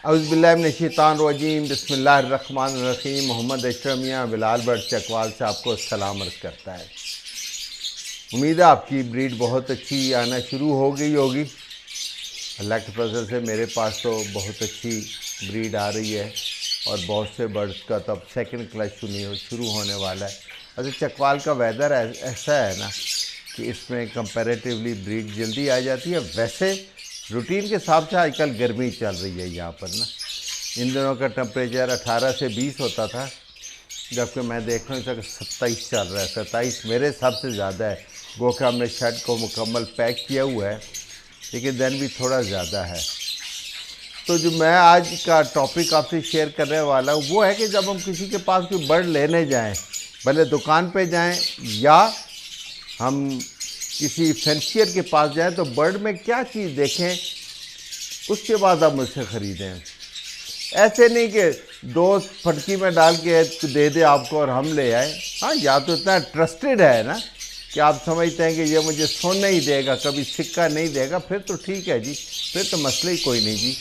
اعوذ باللہ من الشیطان الرجیم، بسم اللہ الرحمن الرحیم۔ محمد اشرف میاں بلال بٹ چکوال صاحب کو سلام عرض کرتا ہے۔ امید ہے آپ کی بریڈ بہت اچھی آنا شروع ہو گئی ہوگی۔ اللہ کے فضل سے میرے پاس تو بہت اچھی بریڈ آ رہی ہے اور بہت سے برڈز کا تو اب سیکنڈ کلچ شروع ہونے والا ہے۔ اچھا، چکوال کا ویدر ایسا ہے نا کہ اس میں کمپیریٹیولی بریڈ جلدی آ جاتی ہے۔ ویسے روٹین کے حساب سے آج کل گرمی چل رہی ہے یہاں پر نا۔ ان دنوں کا ٹمپریچر 18 سے 20 ہوتا تھا، جبکہ میں دیکھ رہا ہوں کہ 27 چل رہا ہے۔ 27 میرے حساب سے زیادہ ہے، گو کہ ہم نے شیڈ کو مکمل پیک کیا ہوا ہے، لیکن دن بھی تھوڑا زیادہ ہے۔ تو جو میں آج کا ٹاپک آپ سے شیئر کرنے والا ہوں وہ ہے کہ جب ہم کسی کے پاس کوئی برڈ لینے جائیں، بھلے دکان پہ جائیں یا ہم کسی فینسیئر کے پاس جائیں، تو برڈ میں کیا چیز دیکھیں اس کے بعد ہم اس سے خریدیں۔ ایسے نہیں کہ دوست پھٹکی میں ڈال کے دے دے آپ کو اور ہم لے آئیں۔ ہاں، یا تو اتنا ٹرسٹڈ ہے نا کہ آپ سمجھتے ہیں کہ یہ مجھے سونا ہی دے گا، کبھی سکہ نہیں دے گا، پھر تو ٹھیک ہے جی، پھر تو مسئلہ ہی کوئی نہیں جی،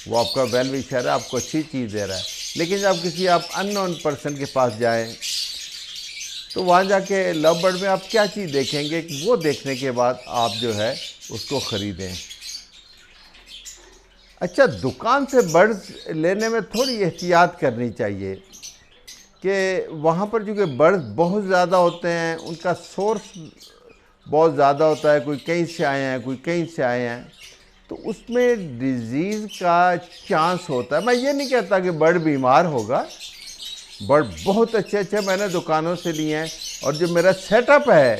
وہ آپ کا ویل وشر ہے، آپ کو اچھی چیز دے رہا ہے۔ لیکن جب کسی آپ ان نون پرسن کے پاس جائیں تو وہاں جا کے لو برڈ میں آپ کیا چیز دیکھیں گے، وہ دیکھنے کے بعد آپ جو ہے اس کو خریدیں۔ اچھا، دکان سے برڈز لینے میں تھوڑی احتیاط کرنی چاہیے کہ وہاں پر چونکہ برڈز بہت زیادہ ہوتے ہیں، ان کا سورس بہت زیادہ ہوتا ہے، کوئی کہیں سے آئے ہیں، کوئی کہیں سے آئے ہیں، تو اس میں ڈیزیز کا چانس ہوتا ہے۔ میں یہ نہیں کہتا کہ برڈ بیمار ہوگا، برڈ بہت اچھے اچھے میں نے دکانوں سے لیے ہیں، اور جو میرا سیٹ اپ ہے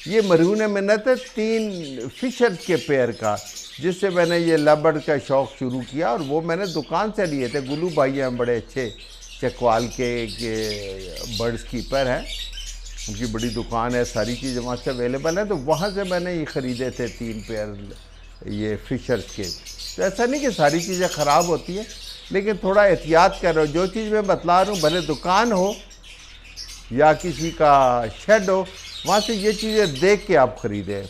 یہ مرہون منت ہے 3 فشر کے پیئر کا، جس سے میں نے یہ لو برڈ کا شوق شروع کیا، اور وہ میں نے دکان سے لیے تھے۔ گلو بھائی ہیں بڑے اچھے چکوال کے برڈز کیپر ہیں، ان کی بڑی دکان ہے، ساری چیز وہاں سے اویلیبل ہیں، تو وہاں سے میں نے یہ خریدے تھے 3 پیئر یہ فشرز کے۔ تو ایسا نہیں کہ ساری چیزیں خراب ہوتی ہیں، لیکن تھوڑا احتیاط کر رہا ہوں۔ جو چیز میں بتلا رہا ہوں، بھلے دکان ہو یا کسی کا شیڈ ہو، وہاں سے یہ چیزیں دیکھ کے آپ خریدیں۔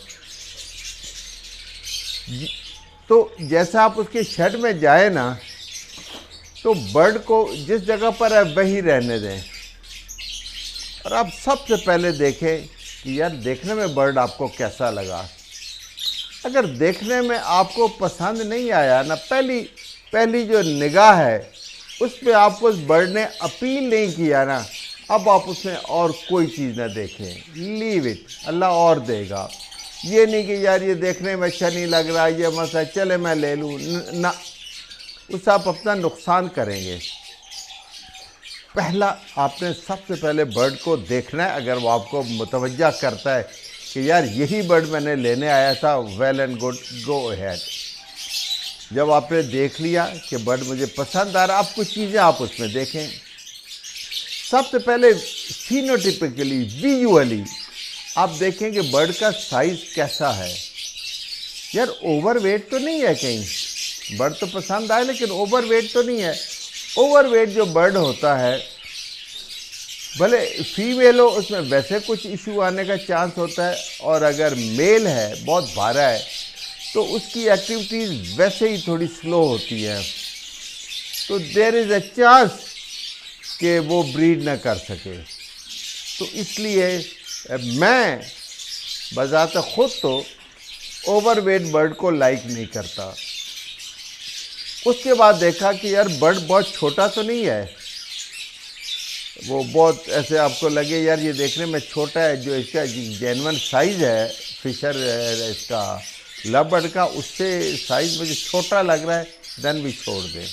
تو جیسا آپ اس کے شیڈ میں جائیں نا، تو برڈ کو جس جگہ پر ہے وہی رہنے دیں، اور آپ سب سے پہلے دیکھیں کہ یار دیکھنے میں برڈ آپ کو کیسا لگا۔ اگر دیکھنے میں آپ کو پسند نہیں آیا نا، پہلی جو نگاہ ہے اس پہ آپ کو اس برڈ نے اپیل نہیں کیا نا، اب آپ اس میں اور کوئی چیز نہ دیکھیں، لیو اٹ، اللہ اور دے گا۔ یہ نہیں کہ یار یہ دیکھنے میں اچھا نہیں لگ رہا، یہ مسئلہ چلے میں لے لوں، نہ، اس سے آپ اپنا نقصان کریں گے۔ پہلا آپ نے سب سے پہلے برڈ کو دیکھنا ہے، اگر وہ آپ کو متوجہ کرتا ہے کہ یار یہی برڈ میں نے لینے آیا تھا، well and good, go ahead. جب آپ نے دیکھ لیا کہ برڈ مجھے پسند آ رہا، آپ کچھ چیزیں آپ اس میں دیکھیں۔ سب سے پہلے فینوٹیپیکلی، ویژولی آپ دیکھیں کہ برڈ کا سائز کیسا ہے۔ یار اوور ویٹ تو نہیں ہے کہیں، برڈ تو پسند آئے لیکن اوور ویٹ تو نہیں ہے۔ اوور ویٹ جو برڈ ہوتا ہے، بھلے فیمیل ہو، اس میں ویسے کچھ ایشو آنے کا چانس ہوتا ہے، اور اگر میل ہے، بہت بھارا ہے، تو اس کی ایکٹیویٹیز ویسے ہی تھوڑی سلو ہوتی ہے، تو دیر از اے چانس کہ وہ بریڈ نہ کر سکے۔ تو اس لیے میں بذات خود تو اوور ویٹ برڈ کو لائک نہیں کرتا۔ اس کے بعد دیکھا کہ یار برڈ بہت چھوٹا تو نہیں ہے، وہ بہت ایسے آپ کو لگے یار یہ دیکھنے میں چھوٹا ہے، جو اس کا جینون سائز ہے فشر اس کا لو برڈ کا، اس سے سائز مجھے چھوٹا لگ رہا ہے، دن بھی چھوڑ دیں۔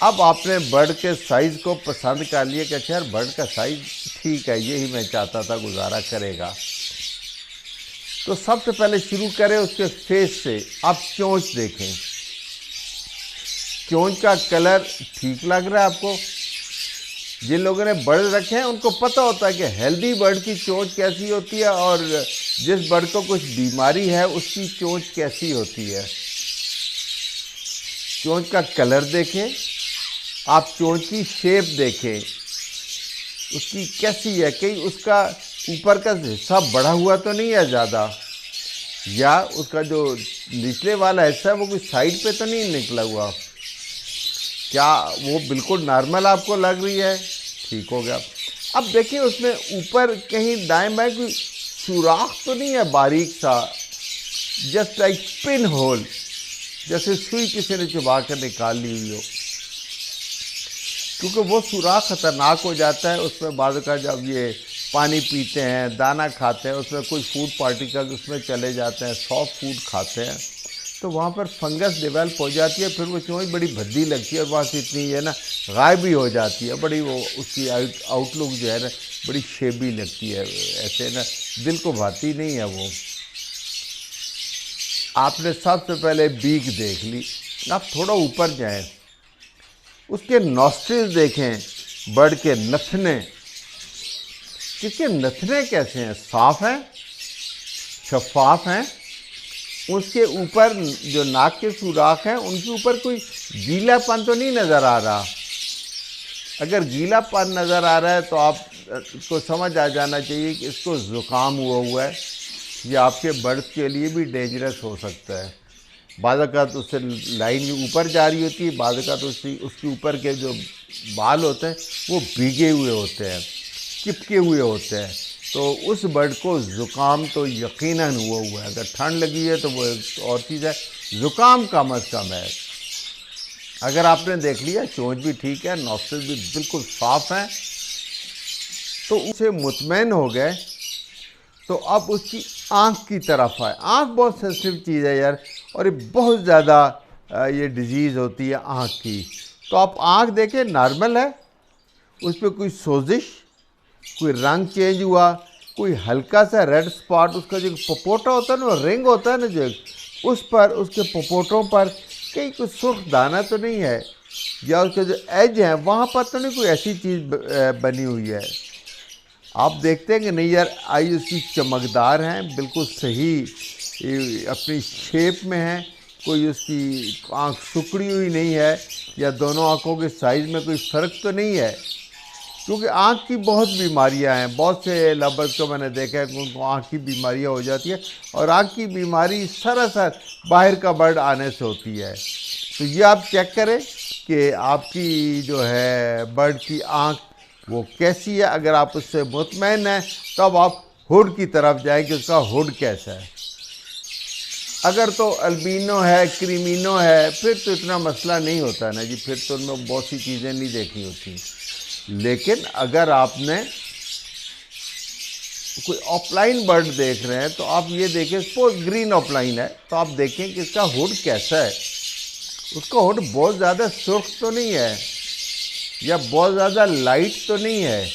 اب آپ نے برڈ کے سائز کو پسند کر لیا کہ اچھا برڈ کا سائز ٹھیک ہے، یہی میں چاہتا تھا، گزارا کرے گا، تو سب سے پہلے شروع کریں اس کے فیس سے۔ آپ چونچ دیکھیں، چونچ کا کلر ٹھیک لگ رہا ہے آپ کو؟ جن لوگوں نے برڈ رکھے ہیں ان کو پتہ ہوتا ہے کہ ہیلدی برڈ کی چونچ کیسی ہوتی ہے، اور جس برڈ کو کچھ بیماری ہے اس کی چونچ کیسی ہوتی ہے۔ چونچ کا کلر دیکھیں، آپ چونچ کی شیپ دیکھیں، اس کی کیسی ہے، کہیں اس کا اوپر کا حصہ بڑھا ہوا تو نہیں ہے زیادہ، یا اس کا جو نچلے والا حصہ ہے وہ کوئی سائڈ پہ تو نہیں نکلا ہوا؟ کیا وہ بالکل نارمل آپ کو لگ رہی ہے؟ ٹھیک ہو گیا۔ اب دیکھیں اس میں اوپر کہیں دائیں بائیں کوئی سوراخ تو نہیں ہے باریک سا، جسٹ لائک پن ہول، جیسے سوئی کسی نے چبا کر نکال لی ہوئی ہو؟ کیونکہ وہ سوراخ خطرناک ہو جاتا ہے، اس میں بعض کا جب یہ پانی پیتے ہیں، دانہ کھاتے ہیں، اس میں کوئی فوڈ پارٹیکل اس میں چلے جاتے ہیں، سافٹ فوڈ کھاتے ہیں تو وہاں پر فنگس ڈیولپ ہو جاتی ہے، پھر وہ چونچ بڑی بھدی لگتی ہے اور وہاں سے اتنی ہے نا غائب بھی ہو جاتی ہے، بڑی وہ اس کی آؤٹ لک جو ہے نا بڑی شیبی لگتی ہے، ایسے نا دل کو بھاتی نہیں ہے وہ۔ آپ نے سب سے پہلے بیک دیکھ لی، آپ تھوڑا اوپر جائیں، اس کے نوسٹرل دیکھیں، برڈ کے نتھنے، اس کے نتھنے کیسے ہیں؟ صاف ہیں، شفاف ہیں، اس کے اوپر جو ناک کے سوراخ ہیں ان کے اوپر کوئی گیلا پن تو نہیں نظر آ رہا؟ اگر گیلا پن نظر آ رہا ہے تو آپ کو سمجھ آ جانا چاہیے کہ اس کو زکام ہوا ہے، یہ آپ کے برڈ کے لیے بھی ڈینجرس ہو سکتا ہے۔ بعض اوقات اس سے لائن اوپر جا رہی ہوتی ہے، بعض اوقات اس کے اوپر کے جو بال ہوتے ہیں وہ بھیگے ہوئے ہوتے ہیں، چپکے ہوئے ہوتے ہیں، تو اس برڈ کو زکام تو یقیناً ہوا ہے۔ اگر ٹھنڈ لگی ہے تو وہ ایک اور چیز ہے، زکام کم از کم ہے۔ اگر آپ نے دیکھ لیا چونچ بھی ٹھیک ہے، نوسٹرل بھی بالکل صاف ہیں، تو اسے مطمئن ہو گئے، تو اب اس کی آنکھ کی طرف آئے۔ آنکھ بہت سینسٹیو چیز ہے یار، اور یہ بہت زیادہ یہ ڈیزیز ہوتی ہے آنکھ کی۔ تو آپ آنکھ دیکھیں نارمل ہے، اس پہ کوئی سوزش، کوئی رنگ چینج ہوا، کوئی ہلکا سا ریڈ سپاٹ، اس کا جو پپوٹا ہوتا ہے نا، وہ رنگ ہوتا ہے نا جو، اس پر اس کے پپوٹوں پر کہیں کوئی سرخ دانہ تو نہیں ہے، یا اس کے جو ایج ہیں وہاں پر تو نہیں کوئی ایسی چیز بنی ہوئی ہے؟ آپ دیکھتے ہیں کہ نہیں یار آئی اس کی چمکدار ہیں، بالکل صحیح اپنی شیپ میں ہیں، کوئی اس کی آنکھ سکڑی ہوئی نہیں ہے، یا دونوں آنکھوں کے سائز میں کوئی فرق تو نہیں ہے؟ کیونکہ آنکھ کی بہت بیماریاں ہیں، بہت سے لبرز کو میں نے دیکھا ہے کہ ان کو آنکھ کی بیماریاں ہو جاتی ہے، اور آنکھ کی بیماری سراسر باہر کا برڈ آنے سے ہوتی ہے۔ تو یہ آپ چیک کریں کہ آپ کی جو ہے برڈ کی آنکھ وہ کیسی ہے۔ اگر آپ اس سے مطمئن ہیں تب آپ ہوڈ کی طرف جائیں کہ اس کا ہوڈ کیسا ہے۔ اگر تو البینو ہے، کریمینو ہے، پھر تو اتنا مسئلہ نہیں ہوتا ہے نا جی، پھر تو ان میں بہت سی چیزیں نہیں دیکھنی ہوتی۔ لیکن اگر آپ نے کوئی آف لائن برڈ دیکھ رہے ہیں تو آپ یہ دیکھیں، سپوز گرین آف لائن ہے تو آپ دیکھیں کہ اس کا ہوڈ کیسا ہے۔ اس کا ہوڈ بہت زیادہ سرخ تو نہیں ہے، یا بہت زیادہ لائٹ تو نہیں ہے،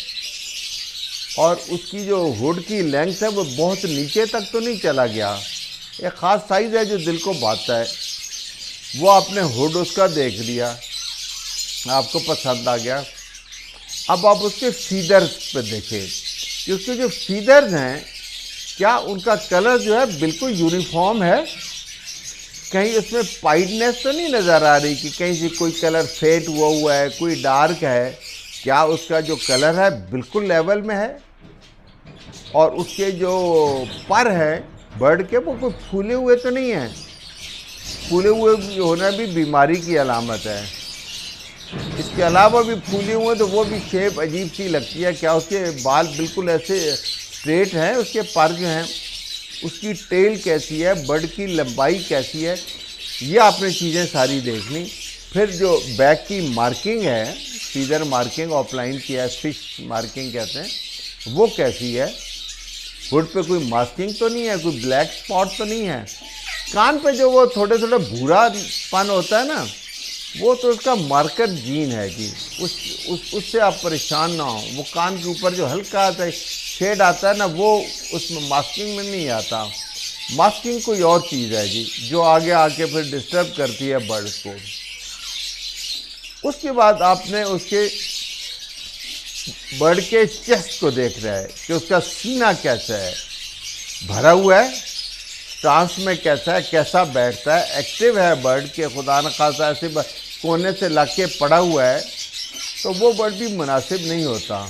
اور اس کی جو ہوڈ کی لینگتھ ہے وہ بہت نیچے تک تو نہیں چلا گیا۔ ایک خاص سائز ہے جو دل کو بھاتا ہے، وہ آپ نے ہوڈ اس کا دیکھ لیا، آپ کو پسند آ گیا۔ اب آپ اس کے فیدرز پہ دیکھیں کہ اس کے جو فیدرز ہیں کیا ان کا کلر جو ہے بالکل یونیفارم ہے، کہیں اس میں پائڈنیس تو نہیں نظر آ رہی کہ کہیں سے کوئی کلر فیڈ ہوا ہے، کوئی ڈارک ہے؟ کیا اس کا جو کلر ہے بالکل لیول میں ہے؟ اور اس کے جو پر ہیں برڈ کے وہ کوئی پھولے ہوئے تو نہیں ہیں؟ پھولے ہوئے ہونا بھی بیماری کی علامت ہے۔ اس کے علاوہ بھی پھولے ہوئے تو وہ بھی شیپ عجیب سی لگتی ہے۔ کیا اس کے بال بالکل ایسے اسٹریٹ ہیں؟ اس کے پر جو ہیں، اس کی ٹیل کیسی ہے، برڈ کی لمبائی کیسی ہے، یہ آپ نے چیزیں ساری دیکھنی۔ پھر جو بیک کی مارکنگ ہے، فیدر مارکنگ آف لائن کی ہے، فش مارکنگ کہتے ہیں، وہ کیسی ہے؟ ہوڈ پہ کوئی ماسکنگ تو نہیں ہے، کوئی بلیک سپاٹ تو نہیں ہے؟ کان پہ جو وہ تھوڑے بھورا پن ہوتا ہے نا، وہ تو اس کا مارکر جین ہے جی، اس سے آپ پریشان نہ ہوں۔ وہ کان کے اوپر جو ہلکا آتا ہے شیڈ آتا ہے نا، وہ اس میں ماسکنگ میں نہیں آتا۔ ماسکنگ کوئی اور چیز ہے جی، جو آگے آ کے پھر ڈسٹرب کرتی ہے برڈ کو۔ اس کے بعد آپ نے اس کے برڈ کے چیسٹ کو دیکھ رہا ہے کہ اس کا سینہ کیسا ہے، بھرا ہوا ہے، سانس میں کیسا ہے، کیسا بیٹھتا ہے، ایکٹیو ہے برڈ کے خدا نخواستہ ایسے کونے سے لگ کے پڑا ہوا ہے تو وہ برڈ بھی مناسب نہیں ہوتا۔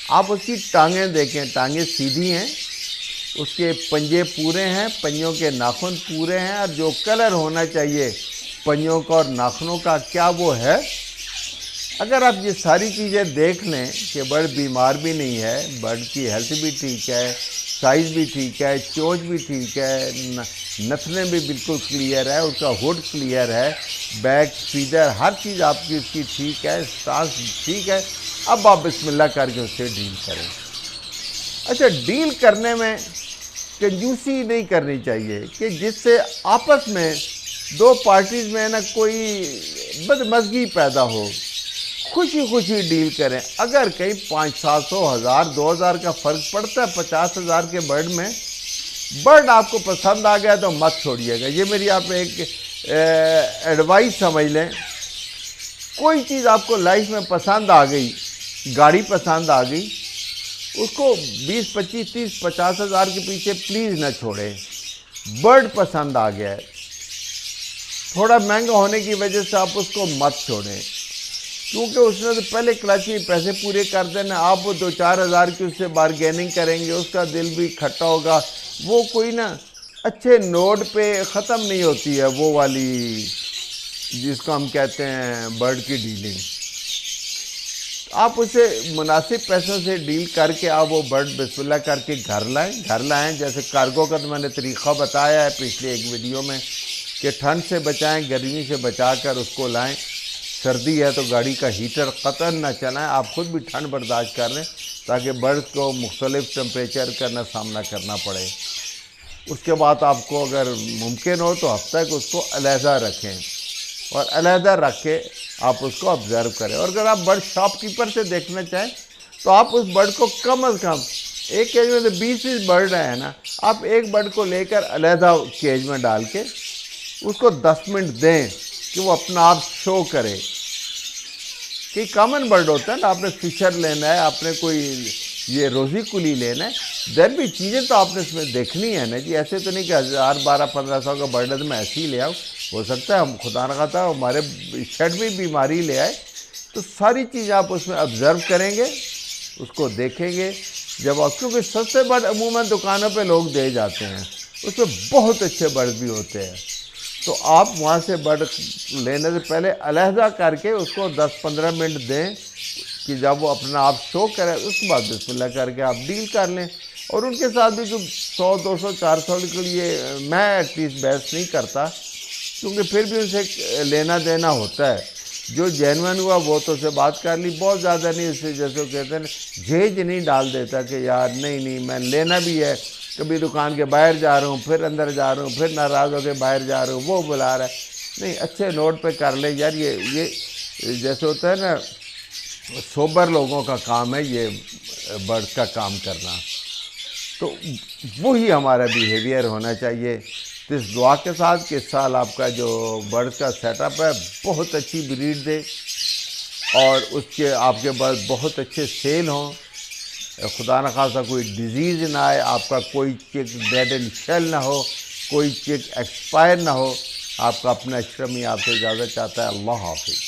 آپ اس کی ٹانگیں دیکھیں، ٹانگیں سیدھی ہیں، اس کے پنجے پورے ہیں، پنجوں کے ناخن پورے ہیں، اور جو کلر ہونا چاہیے پنجوں کا اور ناخنوں کا کیا وہ ہے۔ اگر آپ یہ ساری چیزیں دیکھ لیں کہ برڈ بیمار بھی نہیں ہے، برڈ کی ہیلتھ بھی ٹھیک ہے، سائز بھی ٹھیک ہے، چونچ بھی ٹھیک ہے، نتنے بھی بالکل کلیئر ہے، اس کا ہڈ کلیئر ہے، بیک فیدر ہر چیز آپ کی اس کی ٹھیک ہے، سٹانس ٹھیک ہے، اب آپ بسم اللہ کر کے اس سے ڈیل کریں۔ اچھا، ڈیل کرنے میں کنجوسی نہیں کرنی چاہیے کہ جس سے آپس میں دو پارٹیز میں نا کوئی بدمزگی پیدا ہو، خوشی خوشی ڈیل کریں۔ اگر کہیں 500-700 1000 2000 کا فرق پڑتا ہے 50,000 کے برڈ میں، برڈ آپ کو پسند آ گیا تو مت چھوڑیے گا۔ یہ میری آپ ایک ایڈوائس سمجھ لیں۔ کوئی چیز آپ کو لائف میں پسند آ گئی، گاڑی پسند آ گئی، اس کو 20 25 30 50,000 کے پیچھے پلیز نہ چھوڑیں۔ برڈ پسند آ گیا ہے، تھوڑا مہنگا ہونے کی وجہ سے آپ اس کو مت چھوڑیں، کیونکہ اس نے تو پہلے کلچ میں پیسے پورے کر دینا، آپ وہ 2-4 ہزار کی اس سے بارگیننگ کریں گے، اس کا دل بھی کھٹا ہوگا، وہ کوئی نا اچھے نوٹ پہ ختم نہیں ہوتی ہے وہ والی جس کو ہم کہتے ہیں برڈ کی ڈیلنگ۔ آپ اسے مناسب پیسوں سے ڈیل کر کے آپ وہ برڈ بسم اللہ کر کے گھر لائیں۔ جیسے کارگو کا تو میں نے طریقہ بتایا ہے پچھلے ایک ویڈیو میں کہ ٹھنڈ سے بچائیں، گرمی سے بچا کر اس کو لائیں۔ سردی ہے تو گاڑی کا ہیٹر قطعاً نہ چلائیں، آپ خود بھی ٹھنڈ برداشت کر لیں تاکہ برڈ کو مختلف ٹمپریچر کا نہ سامنا کرنا پڑے۔ اس کے بعد آپ کو اگر ممکن ہو تو ہفتہ کو اس کو علیحدہ رکھیں، اور علیحدہ رکھ کے آپ اس کو آبزرو کریں۔ اور اگر آپ برڈ شاپ کیپر سے دیکھنا چاہیں تو آپ اس برڈ کو کم از کم ایک کیج میں تو 20 برڈ ہیں نا، آپ ایک برڈ کو لے کر علیحدہ کیج میں ڈال کے اس کو 10 منٹ دیں کہ وہ اپنا آپ شو کرے۔ کہ کامن برڈ ہوتا ہے نا، آپ نے فشر لینا ہے، آپ نے کوئی یہ روزی کلی لینا ہے، دین بھی چیزیں تو آپ نے اس میں دیکھنی ہے نا جی۔ ایسے تو نہیں کہ 1000 12 1500 کا برڈ ہے تو میں ایسے ہی لے آؤں، ہو سکتا ہے ہم خدا نہ خواستہ ہمارے شیڈ میں بیماری لے آئے۔ تو ساری چیز آپ اس میں آبزرو کریں گے، اس کو دیکھیں گے جب آپ، کیونکہ سستے برڈ عموماً دکانوں پہ لوگ دے جاتے ہیں، اس میں بہت اچھے برڈ بھی ہوتے ہیں، تو آپ وہاں سے برڈ لینے سے پہلے علیحدہ کر کے اس کو 10-15 منٹ دیں کہ جب وہ اپنا آپ شو کرے، اس کے بعد بسم اللہ کر کے آپ ڈیل کر لیں۔ اور ان کے ساتھ بھی جو 100 200 400 کے لیے میں ایٹ لیسٹ بحث نہیں کرتا، کیونکہ پھر بھی ان سے لینا دینا ہوتا ہے۔ جو جینون ہوا وہ تو سے بات کر لی، بہت زیادہ نہیں، اس سے جیسے وہ کہتے ہیں جھیج نہیں ڈال دیتا کہ یار نہیں میں لینا بھی ہے، کبھی دکان کے باہر جا رہا ہوں، پھر اندر جا رہا ہوں، پھر ناراض ہو کے باہر جا رہا ہوں، وہ بلا رہا ہے، نہیں، اچھے نوٹ پہ کر لیں یار۔ یہ جیسے ہوتا ہے نا، سوبر لوگوں کا کام ہے یہ برڈ کا کام کرنا، تو وہی ہمارا بیہیویئر ہونا چاہیے۔ تو اس دعا کے ساتھ کہ اس سال آپ کا جو برڈ کا سیٹ اپ ہے بہت اچھی بریڈ دے، اور اس کے آپ کے برڈ بہت اچھے سیل ہوں، خدا نہ خواستہ کوئی ڈیزیز نہ آئے، آپ کا کوئی چیک ڈیڈ اینڈ شیل نہ ہو، کوئی چیک ایکسپائر نہ ہو۔ آپ کا اپنا اشرمی آپ سے اجازت چاہتا ہے۔ اللہ حافظ۔